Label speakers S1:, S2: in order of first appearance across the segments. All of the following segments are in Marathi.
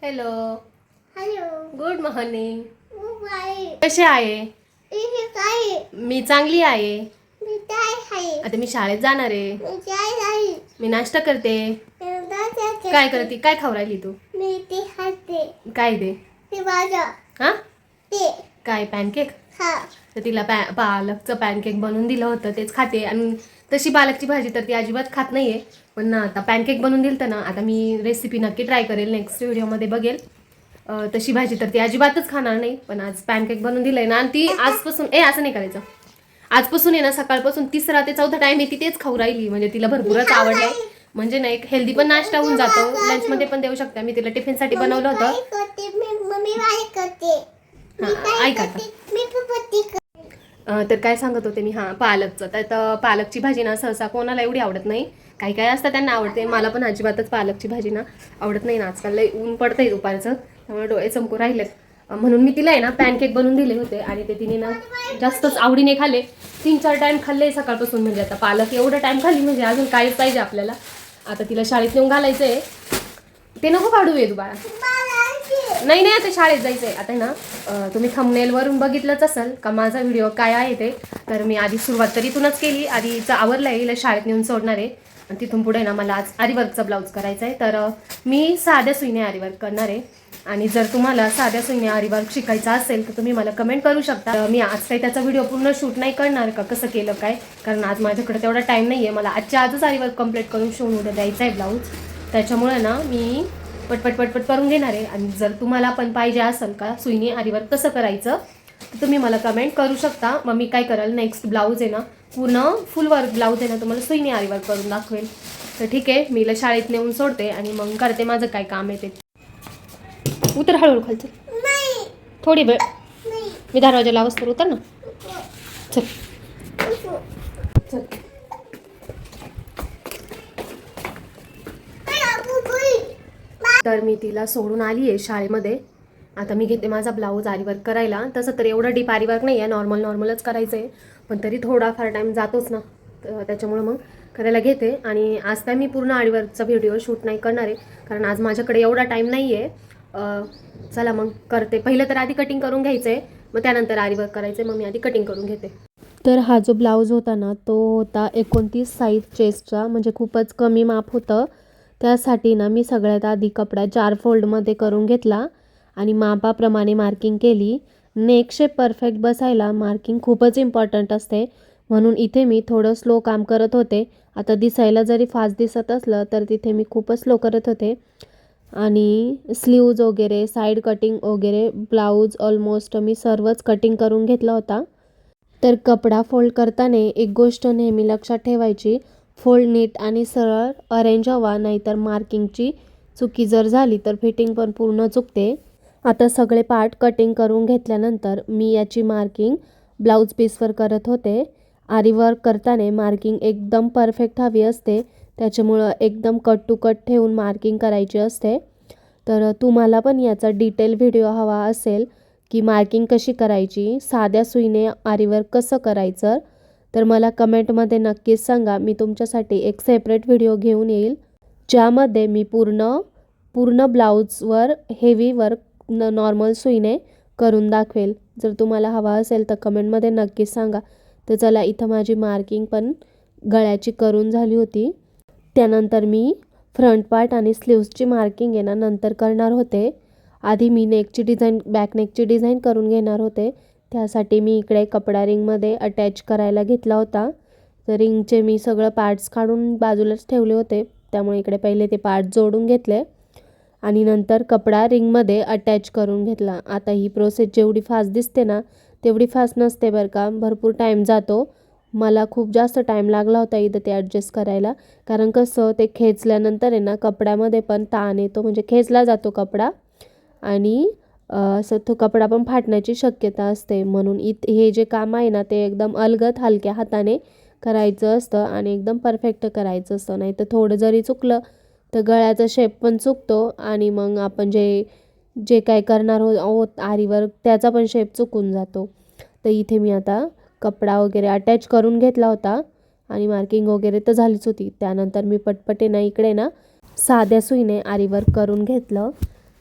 S1: Hello.
S2: Hello.
S1: Good morning.
S2: Bye.
S1: कसे आहे?
S2: इथे काय?
S1: मी चांगली आहे.
S2: मी काय आहे?
S1: आता मी शाळेत जाणार आहे.
S2: मी काय आहे?
S1: मी नाश्ता करते. काय करते? काय खाऊ राहिली तू?
S2: मी ते खाते.
S1: काय दे?
S2: ते माझा.
S1: हा?
S2: ते.
S1: काय पॅनकेक?
S2: हा.
S1: तर तिला पालकचं पॅनकेक बनवून दिलं होतं, तेच खाते. आणि तशी पालकची भाजी तर ती अजिबात खात नाहीये, पण ना आता पॅनकेक बनवून दिलं तर ना, आता मी रेसिपी नक्की ट्राय करेल, नेक्स्ट व्हिडिओमध्ये बघेल. तशी भाजी तर ती अजिबातच खाणार नाही, पण आज पॅनकेक बनवून दिलंय ना, आणि ती आजपासून असं नाही करायचं. आजपासून आहे ना, सकाळपासून 3रा ते 4था टाइम आहे ती तेच खाऊ राहिली. म्हणजे तिला भरपूरच आवडलंय. म्हणजे ना एक हेल्दी पण नाश्ता होऊन जातो, लंचमध्ये पण देऊ शकता. मी तिला टिफिनसाठी बनवलं होतं. ऐका आता. तर काय सांगत होते मी, पालकचं. तर पालकची भाजी ना सहसा कोणाला एवढी आवडत नाही. काही काही असतं त्यांना आवडते, मला पण अजिबातच पालकची भाजी ना आवडत नाही ना. आजकाल लई ऊन पडतंय दुपारचं, त्यामुळे डोळे चमकू राहिलेत. म्हणून मी तिला आहे ना पॅनकेक बनवून दिले होते, आणि ते तिने ना जास्तच आवडीने खाल्ले. 3-4 टाइम खाल्ले सकाळपासून. म्हणजे आता पालक एवढं टाइम खाल्ली म्हणजे अजून काहीच पाहिजे आपल्याला. आता तिला शाळेत नेऊन घालायचंय. ते नको काढू येऊ बाळा. नाही आता शाळेत जायचंय. आता ना तुम्ही थंबनेलवरून बघितलंच असेल का माझा व्हिडिओ काय आहे ते. तर मी आधी सुरुवात तर इथूनच केली. आधीचं आवरलंय, हिला शाळेत नेऊन सोडणार आहे. आणि तिथून पुढे ना मला आज आरीवर्कचा ब्लाऊज करायचा आहे. तर मी साध्या सुईने आरीवर्क करणार आहे. आणि जर तुम्हाला साध्या सुईने आरीवर्क शिकायचं असेल तर तुम्ही मला कमेंट करू शकता. मी आज काही त्याचा व्हिडिओ पूर्ण शूट नाही करणार का कसं केलं काय, कारण आज माझ्याकडे तेवढा टाईम नाही आहे. मला आजच्या आजच आरीवर्क कंप्लीट करून शिवून उद्या द्यायचा आहे ब्लाऊज. त्याच्यामुळे ना मी पटपट करून घेणार आहे. आणि जर तुम्हाला पण पाहिजे असेल का सुईने आरीवर्क कसं करायचं तर तुम्ही मला कमेंट करू शकता. मग मी काय करेल, नेक्स्ट ब्लाऊज आहे ना पूर्ण फुल वर्क ब्लाऊज आहे ना, तुम्हाला सुईने आरीवर्क करून दाखवेल. तर ठीक आहे, मी हिला शाळेत नेऊन सोडते आणि मग करते माझं काय काम आहे ते. उतर हळूहळू खालचं. थोडी वेळ मी दरवाजा लावस तर उतर ना. चल चल. तर मी तिला सोडून आली आहे शाळेमध्ये. आता मी घेते माझा ब्लाऊज आरीवर्क करायला. तसं तर एवढं डीप आरीवर्क नाही आहे, नॉर्मलच करायचं आहे, पण तरी थोडाफार टाईम जातोच ना. त्याच्यामुळं मग करायला घेते. आणि आज काय मी पूर्ण आरीवर्कचा व्हिडिओ शूट नाही करणार आहे, कारण आज माझ्याकडे एवढा टाईम नाही आहे. चला मग करते. पहिलं तर आधी कटिंग करून घ्यायचं आहे, मग त्यानंतर आरीवर्क करायचं आहे. मग मी आधी कटिंग करून घेते. तर हा जो ब्लाऊज होता ना, तो होता 29 साईज चेस्टचा, म्हणजे खूपच कमी माप होतं. त्यासाठी ना मी सगळ्यात आधी कपडा 4 फोल्डमध्ये करून घेतला आणि मापाप्रमाणे मार्किंग केली. नेक शेप परफेक्ट बसायला मार्किंग खूपच इम्पॉर्टंट असते, म्हणून इथे मी थोडं स्लो काम करत होते. आता दिसायला जरी फास्ट दिसत असलं तर तिथे मी खूपच स्लो करत होते. आणि स्लीव्ज वगैरे, साईड कटिंग वगैरे, ब्लाऊज ऑलमोस्ट मी सर्वच कटिंग करून घेतला होता. तर कपडा फोल्ड करताना एक गोष्ट नेहमी लक्षात ठेवायची, फोल्ड नीट आणि सरळ अरेंज हवा, नाहीतर मार्किंगची चुकी जर झाली तर फिटिंग पण पूर्ण चुकते. आता सगळे पार्ट कटिंग करून घेतल्यानंतर मी याची मार्किंग ब्लाऊज पीसवर करत होते. आरीवर्क करताना मार्किंग एकदम परफेक्ट हवी असते, त्याच्यामुळं एकदम कट टू कट ठेवून मार्किंग करायची असते. तर तुम्हाला पण याचा डिटेल व्हिडिओ हवा असेल की मार्किंग कशी करायची, साध्या सुईने आरीवर्क कसं करायचं, तर मला कमेंटमध्ये नक्कीच सांगा. मी तुमच्यासाठी एक सेपरेट व्हिडिओ घेऊन येईल, ज्यामध्ये मी पूर्ण ब्लाऊजवर हेवी वर्क नॉर्मल सुईने करून दाखवेल. जर तुम्हाला हवा असेल तर कमेंटमध्ये नक्कीच सांगा. तर चला, इथं माझी मार्किंग पण गळ्याची करून झाली होती. त्यानंतर मी फ्रंट पार्ट आणि स्लीव्सची मार्किंग आहे ना नंतर करणार होते. आधी मी नेकची डिझाईन, बॅक नेकची डिझाईन करून घेणार होते. त्यासाठी मी इकडे कपडा रिंगमध्ये अटॅच करायला घेतला होता. तर रिंगचे मी सगळं पार्ट्स काढून बाजूलाच ठेवले होते, त्यामुळे इकडे पहिले ते पार्ट जोडून घेतले आणि नंतर कपडा रिंगमध्ये अटॅच करून घेतला. आता ही प्रोसेस जेवढी फास्ट दिसते ना तेवढी फास्ट नसते बरं का, भरपूर टाईम जातो. मला खूप जास्त टाईम लागला होता इथं ते ॲडजस्ट करायला, कारण कसं ते खेचल्यानंतर आहे ना कपड्यामध्ये पण ताण येतो, म्हणजे खेचला जातो कपडा आणि असं तो कपडा पण फाटण्याची शक्यता असते. म्हणून हे जे काम आहे ना ते एकदम अलगद हलक्या हाताने करायचं असतं आणि एकदम परफेक्ट करायचं असतं, नाही तर थोडं जरी चुकलं तर गळ्याचा शेप पण चुकतो आणि मग आपण जे काय करणार आहोत आरीवर्क त्याचा पण शेप चुकून जातो. तर इथे मी आता कपडा वगैरे अटॅच करून घेतला होता आणि मार्किंग वगैरे तर झालीच होती. त्यानंतर मी पटपटे ना इकडे ना साध्या सुईने आरीवर्क करून घेतलं.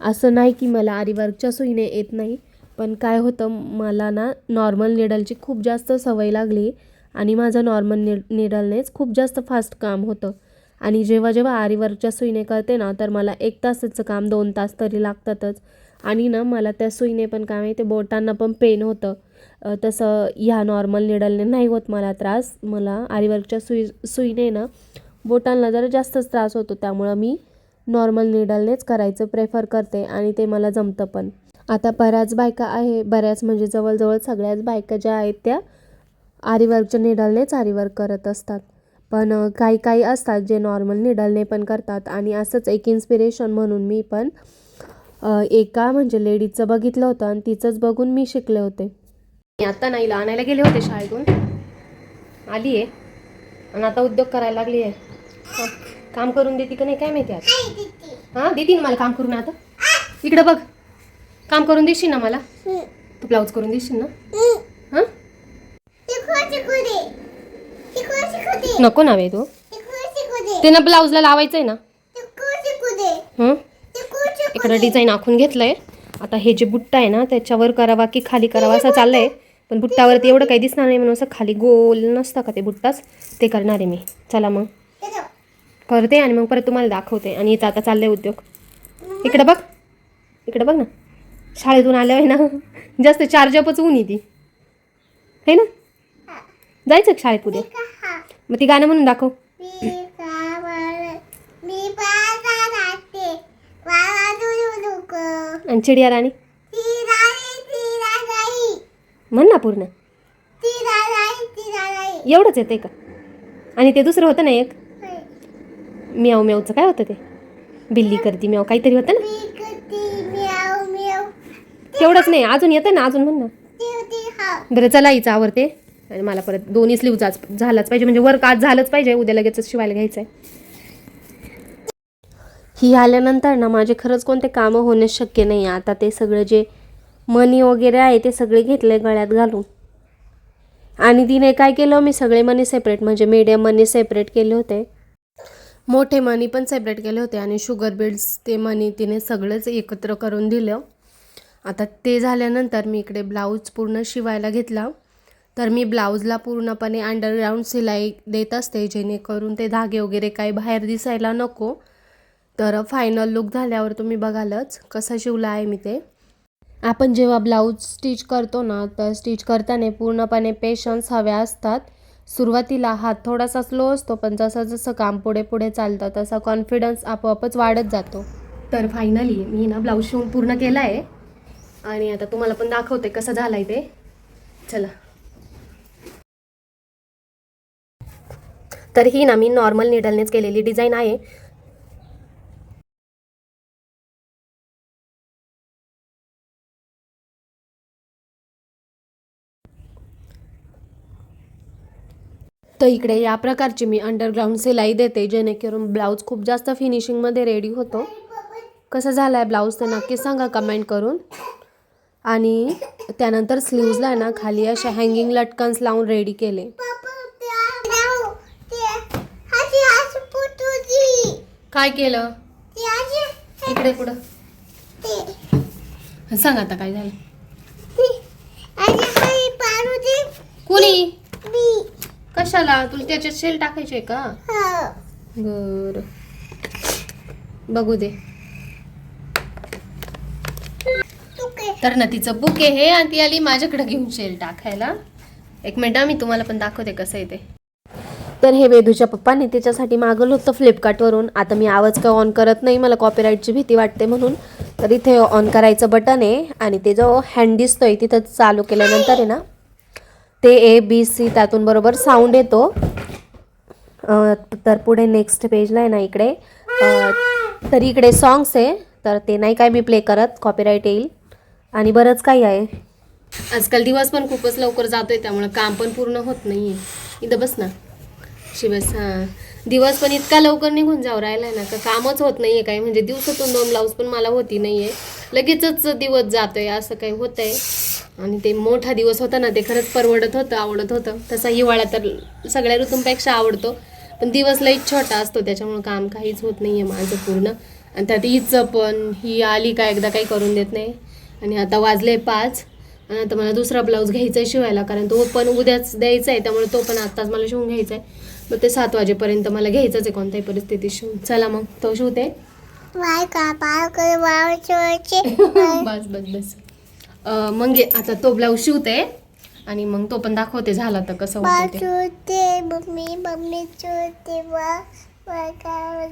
S1: असं नाही की मला आरीवर्कच्या सुईने येत नाही, पण काय होतं मला ना नॉर्मल निडलची खूप जास्त सवय लागली आणि माझं नॉर्मल निडलनेच खूप जास्त फास्ट काम होतं. आणि जेव्हा जेव्हा आरीवर्कच्या सुईने करते ना तर मला 1 तासाचं काम 2 तास तरी लागतातच. आणि ना मला त्या सुईने पण काय माहिती बोटांना पण पेन होतं. तसं ह्या नॉर्मल निडलने नाही होत मला त्रास. मला आरीवर्कच्या सुईने ना बोटांना जरा जास्तच त्रास होतो, त्यामुळं मी नॉर्मल निडलनेच करायचं प्रेफर करते आणि ते मला जमतं पण. आता बऱ्याच बायका आहे, बऱ्याच म्हणजे जवळजवळ सगळ्याच बायका ज्या आहेत त्या आरीवर्कच्या निडलनेच आरीवर्क करत असतात. पण काही काही असतात जे नॉर्मल निडलने पण करतात. आणि असंच एक इन्स्पिरेशन म्हणून मी पण एका म्हणजे लेडीजचं बघितलं होतं आणि तिचंच बघून मी शिकले होते. मी आता नाहीला आणायला गेले होते शाळेतून, आली आहे आणि आता उद्योग करायला लागली आहे. काम करून देते का नाही काय माहिती आता. हां देते ना मला काम करून. आता इकडं बघ, काम करून देशील ना मला? तू ब्लाऊज करून देशील ना? हां नको ना वे तू, ते ना ब्लाऊजला लावायचं आहे ना. इकडं डिझाईन आखून घेतलंय. आता हे जे बुट्टा आहे ना त्याच्यावर करावा की खाली करावा असं चाललंय, पण बुट्टावरती एवढं काही दिसणार नाही म्हणून असं खाली गोल नसतं का ते बुट्टाच, ते करणार आहे मी. चला मग करते आणि मग परत तुम्हाला दाखवते. आणि इथं आता चाललंय उद्योग. इकडं बघ, इकडं बघ ना, शाळेतून आल्यावर ना जास्त चार्जअपच ऊन येते है ना. जायचं का शाळेत उद्या? मग ती गाणं म्हणून दाखव. आणि चिडिया राणी म्हण ना पूर्ण. एवढंच येते का? आणि ते दुसरं होतं ना एक म्याव म्यावचं काय होतं ते? बिल्ली करती म्याव काहीतरी होतं ना. तेवढंच नाही, अजून येतं ना, अजून म्हण ना. बरं चला हिचं आवडते आणि मला परत दोन्ही स्लीव झालाच पाहिजे, म्हणजे वर्क आज झालंच पाहिजे, उद्या लगेच शिवायला घ्यायचं आहे. ही आल्यानंतर ना माझे खरंच कोणते कामं होणे शक्य नाही. आता ते सगळं जे मनी वगैरे आहे ते सगळे घेतले गळ्यात घालून. आणि तिने काय केलं, मी सगळे मनी सेपरेट म्हणजे मीडियम मनी सेपरेट केले होते, मोठे मनी पण सेपरेट केले होते आणि शुगर बीड्स ते मनी तिने सगळंच एकत्र करून दिलं. आता ते झाल्यानंतर मी इकडे ब्लाऊज पूर्ण शिवायला घेतला. तर मी ब्लाऊजला पूर्णपणे अंडरग्राऊंड शिलाई देत असते, जेणेकरून ते धागे वगैरे काही बाहेर दिसायला नको. तर फायनल लुक झाल्यावर तुम्ही बघालच कसा शिवला आहे मी ते. आपण जेव्हा ब्लाऊज स्टिच करतो ना तर स्टिच करताना पूर्णपणे पेशन्स हव्या असतात. सुरुवातीला हात थोडासा स्लो असतो, पण जसं जसं काम पुढे पुढे चालतं तसा कॉन्फिडन्स आपोआपच वाढत जातो. तर फायनली मी ना ब्लाऊज शिवून पूर्ण केला आहे आणि आता तुम्हाला पण दाखवते कसं झालं आहे ते. चला. तर ही ना मी नॉर्मल निडलनेच केलेली डिझाईन आहे. तर इकडे या प्रकारची मी अंडरग्राऊंड सिलाई देते, जेणेकरून ब्लाऊज खूप जास्त फिनिशिंगमध्ये रेडी होतो. कसं झालं आहे ब्लाऊज ते नक्की सांगा कमेंट करून. आणि त्यानंतर स्लीव्जला ना खाली अशा हँगिंग लटकन्स लावून रेडी केले. काय केलं इकडे पुढं सांग आता काय झालं. कोणी कशाला? तुला त्याच्यात शेल टाकायचे का? बर बघू दे. तर ना तिचं बुक आहे हे आणि ती आली माझ्याकडे घेऊन शेल टाकायला. एक मिनिट मी तुम्हाला पण दाखवते कसं आहे ते. तर हे वेदूच्या पप्पाने त्याच्यासाठी मागवलं होतं फ्लिपकार्टवरून. आता मी आवाज का ऑन करत नाही, मला कॉपीराईटची भीती वाटते म्हणून. तर इथे ऑन करायचं बटन आहे आणि ते जो हँड दिसतोय तिथं चालू केल्यानंतर आहे ना ते ABC त्यातून बरोबर साऊंड येतो. तर पुढे नेक्स्ट पेजला आहे ना इकडे तर इकडे सॉंग्स आहे, तर ते नाही काय मी प्ले करत, कॉपीराईट येईल. आणि बरंच काही आहे. आजकाल दिवस पण खूपच लवकर जातोय, त्यामुळे काम पण पूर्ण होत नाही आहे. इथं बस ना शिवस. हां दिवस पण इतका लवकर निघून जाऊ राहिला ना का कामच होत नाही आहे काही. म्हणजे दिवसातून 2 ब्लाऊज पण मला होती नाही आहे, लगेचच दिवस जातोय असं काही होतं आहे. आणि ते मोठा दिवस होता ना ते खरंच परवडत होतं, आवडत होतं. तसा हिवाळा तर सगळ्या ऋतूंपेक्षा आवडतो, पण दिवस लईच छोटा असतो त्याच्यामुळे काम काहीच होत नाही आहे माझं पूर्ण. आणि त्यात हिचं पण ही आली का एकदा काही करून देत नाही. आणि आता वाजले 5 आणि आता मला दुसरा ब्लाऊज घ्यायचा आहे शिवायला, कारण तो पण उद्याच द्यायचा आहे, त्यामुळे तो पण आत्ताच मला शिवून घ्यायचा आहे. मग ते 7 वाजेपर्यंत मला घ्यायचंच आहे कोणत्याही परिस्थितीत शिवून. चला मग तो शिवते.
S2: बाय का बाय कर बाळचे
S1: बस बस बस. मग आता तो ब्लाऊज शिवते आणि मग तो पण दाखवते झाला तर कसं होतं ते.
S2: बाळचे मम्मी मम्मी चोते बा काय